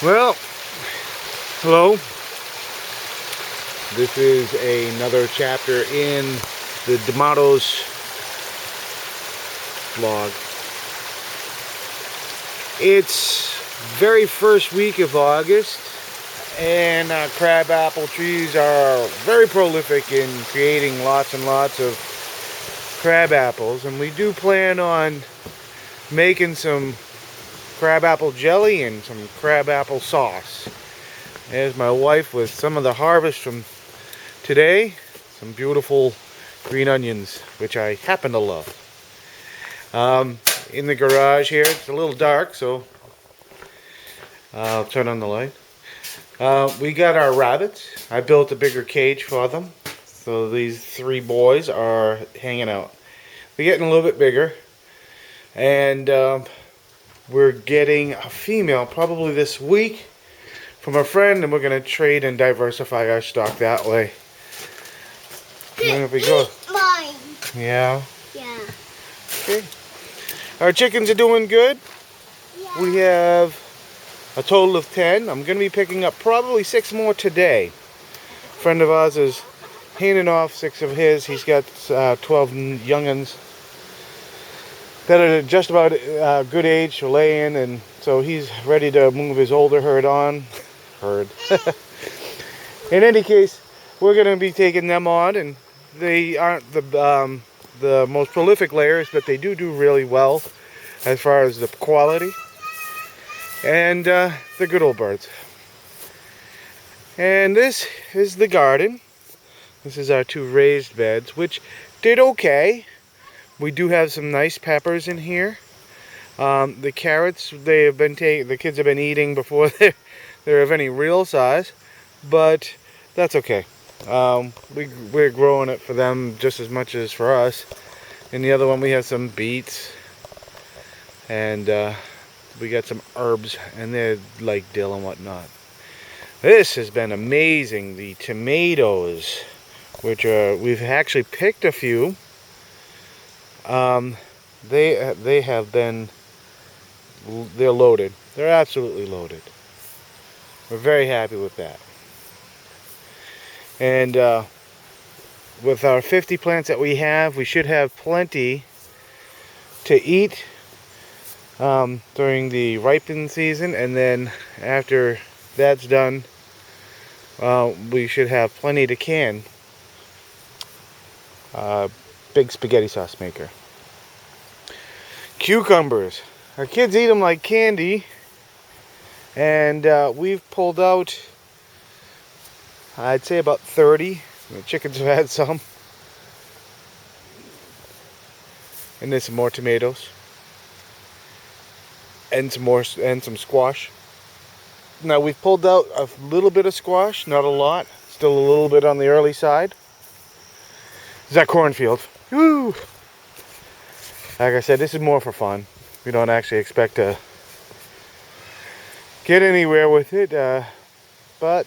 Well, hello. This is another chapter in the D'Amato's vlog. It's very first week of August, and our crabapple trees are very prolific in creating lots and lots of crab apples, and we do plan on making some crabapple jelly and some crabapple sauce. There's my wife with some of the harvest from today. Some beautiful green onions, which I happen to love. In the garage here, it's a little dark, so I'll turn on the light. We got our rabbits. I built a bigger cage for them. So these three boys are hanging out. They're getting a little bit bigger. And we're getting a female probably this week from a friend, and we're going to trade and diversify our stock that way. There we go. Mine. Yeah. Yeah. Okay. Our chickens are doing good. Yeah. We have a total of 10. I'm going to be picking up probably 6 more today. A friend of ours is handing off 6 of his. He's got 12 young'uns that are just about good age to lay in, and so he's ready to move his older herd on. In any case, we're going to be taking them on, and they aren't the most prolific layers, but they do really well as far as the quality, and they're good old birds. And this is the garden. This is our 2 raised beds, which did okay. We do have some nice peppers in here. The carrots the kids have been eating before they're of any real size, but that's okay. We're growing it for them just as much as for us. In the other one we have some beets, and we got some herbs, and they're like dill and whatnot. This has been amazing. The tomatoes, which we've actually picked a few. They have been, they're loaded. They're absolutely loaded. We're very happy with that. And with our 50 plants that we have, we should have plenty to eat during the ripening season, and then after that's done, we should have plenty to can. Big spaghetti sauce maker. Cucumbers. Our kids eat them like candy, and we've pulled out, I'd say, about 30. The chickens have had some. And there's some more tomatoes. And some squash. Now we've pulled out a little bit of squash, not a lot. Still a little bit on the early side. Is that cornfield? Woo! Like I said, this is more for fun. We don't actually expect to get anywhere with it, but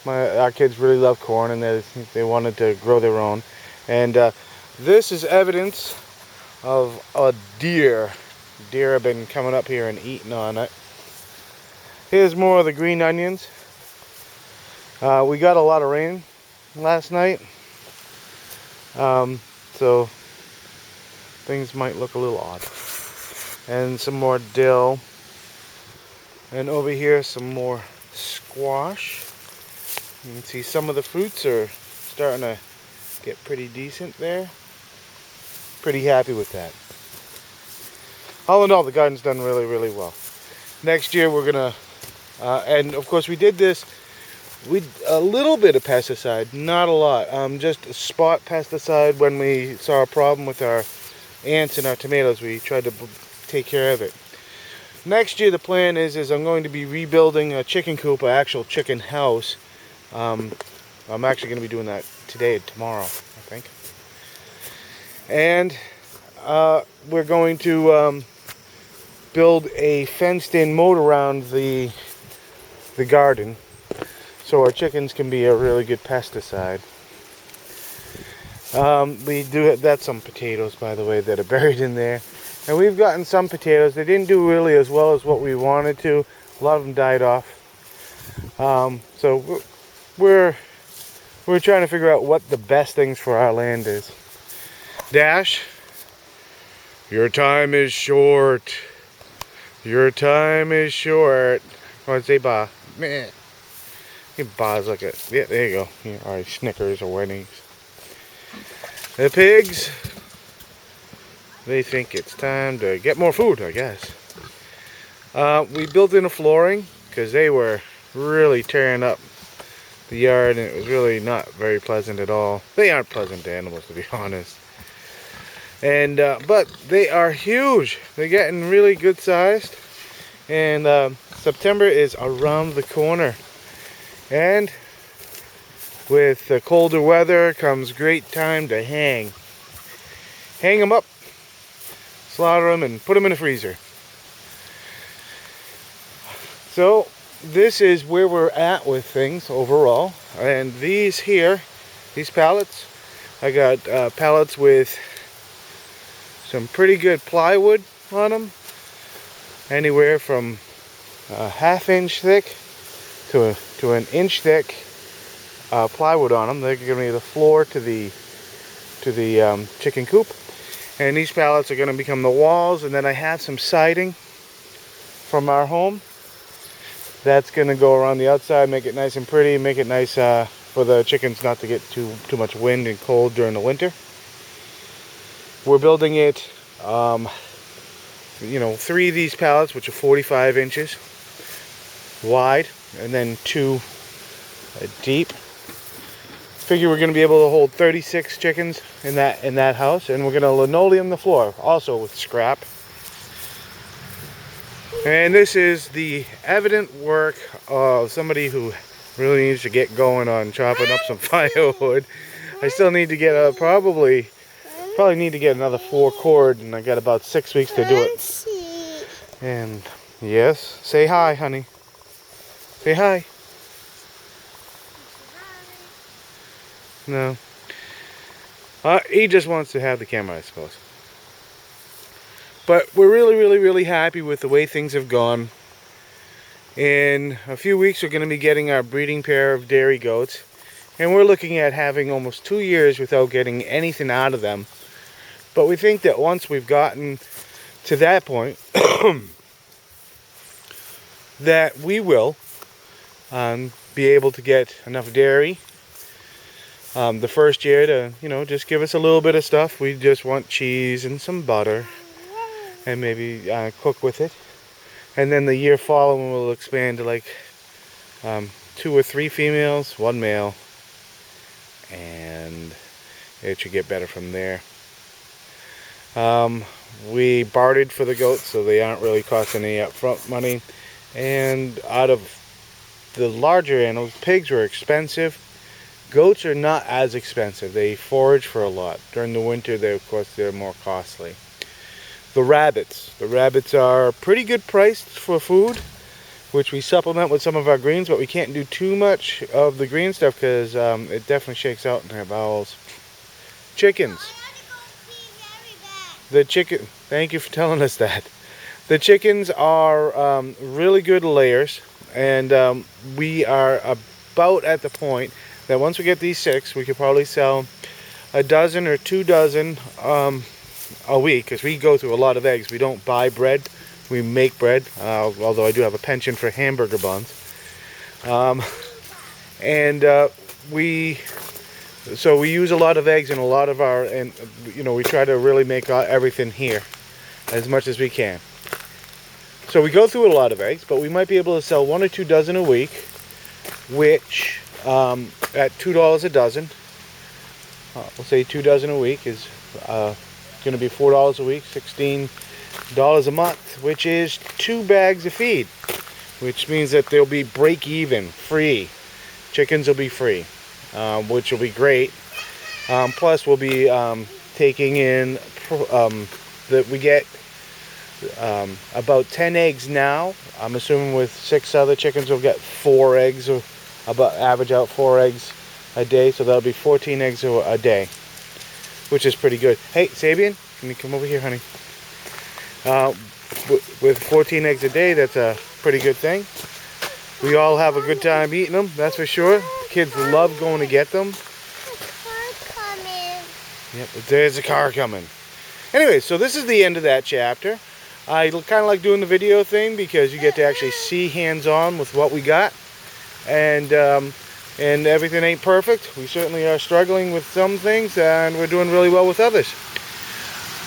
our kids really love corn, and they wanted to grow their own. And this is evidence of a deer. Deer have been coming up here and eating on it. Here's more of the green onions. We got a lot of rain last night. So things might look a little odd. And some more dill. And over here some more squash. You can see some of the fruits are starting to get pretty decent there. Pretty happy with that. All in all, the garden's done really well. Next year we're gonna, and of course we did this with a little bit of pesticide, not a lot. Just a spot pesticide when we saw a problem with our ants and our tomatoes. We tried to take care of it. Next year the plan is I'm going to be rebuilding a chicken coop, an actual chicken house. I'm actually going to be doing that today and tomorrow, I think. And we're going to build a fenced-in moat around the garden, so our chickens can be a really good pesticide. That's some potatoes, by the way, that are buried in there. And we've gotten some potatoes. They didn't do really as well as what we wanted to. A lot of them died off. So we're trying to figure out what the best things for our land is. Dash, your time is short. Your time is short. Oh, say ba. Meh. He ba's like a, yeah, there you go. Yeah, alright, Snickers or Wendy's. The pigs, they think it's time to get more food, I guess. We built in a flooring because they were really tearing up the yard, and it was really not very pleasant at all. They aren't pleasant animals, to be honest. And but they are huge. They're getting really good sized, and September is around the corner. And with the colder weather comes great time to hang. Hang them up, slaughter them, and put them in the freezer. So this is where we're at with things overall. And these here, these pallets, I got pallets with some pretty good plywood on them. Anywhere from a ½ inch thick to an inch thick plywood on them. They're going to be the floor to the chicken coop, and these pallets are going to become the walls. And then I have some siding from our home that's going to go around the outside, make it nice and pretty, make it nice for the chickens not to get too much wind and cold during the winter. We're building it, you know, 3 of these pallets, which are 45 inches wide, and then 2 deep. Figure we're going to be able to hold 36 chickens in that house, and we're going to linoleum the floor, also with scrap. And this is the evident work of somebody who really needs to get going on chopping up some firewood. I still need to get probably need to get another 4 cord, and I got about 6 weeks to do it. And yes, say hi, honey. Say hi. No. He just wants to have the camera, I suppose. But we're really happy with the way things have gone. In a few weeks, we're going to be getting our breeding pair of dairy goats. And we're looking at having almost 2 years without getting anything out of them. But we think that once we've gotten to that point, that we will be able to get enough dairy the first year to, you know, just give us a little bit of stuff. We just want cheese and some butter, and maybe cook with it. And then the year following we'll expand to like 2 or 3 females, 1 male, and it should get better from there. We bartered for the goats, so they aren't really costing any upfront money. And out of the larger animals, pigs were expensive. Goats are not as expensive. They forage for a lot. During the winter, of course, they're more costly. The rabbits are pretty good priced for food, which we supplement with some of our greens, but we can't do too much of the green stuff because it definitely shakes out in their bowels. Chickens. Thank you for telling us that. The chickens are really good layers, and we are about at the point that once we get these 6, we could probably sell a dozen or 2 dozen a week, because we go through a lot of eggs. We don't buy bread, we make bread, although I do have a penchant for hamburger buns. So we use a lot of eggs in a lot of our, and you know, we try to really make everything here as much as we can. So we go through a lot of eggs, but we might be able to sell 1 or 2 dozen a week, which at $2 a dozen, we'll say 2 dozen a week is going to be $4 a week, $16 a month, which is 2 bags of feed, which means that they'll be break even, free. Chickens will be free, which will be great. Plus we'll be taking in that we get about 10 eggs now. I'm assuming with 6 other chickens we'll get 4 eggs, or about average out 4 eggs a day, so that'll be 14 eggs a day, which is pretty good. Hey, Sabian, can you come over here, honey? With 14 eggs a day, that's pretty good thing. We all have a good time eating them, that's for sure. Kids love going to get them. Yep, there's a car coming. Anyway, so this is the end of that chapter. I kind of like doing the video thing because you get to actually see hands-on with what we got. And everything ain't perfect. We certainly are struggling with some things, and we're doing really well with others.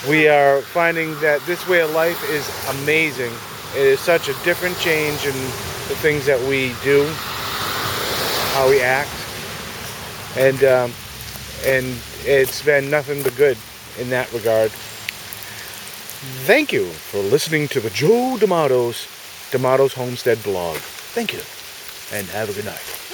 We are finding that this way of life is amazing. It is such a different change in the things that we do, how we act, and it's been nothing but good in that regard. Thank you for listening to the Joe D'Amatos Homestead blog. Thank you, and have a good night.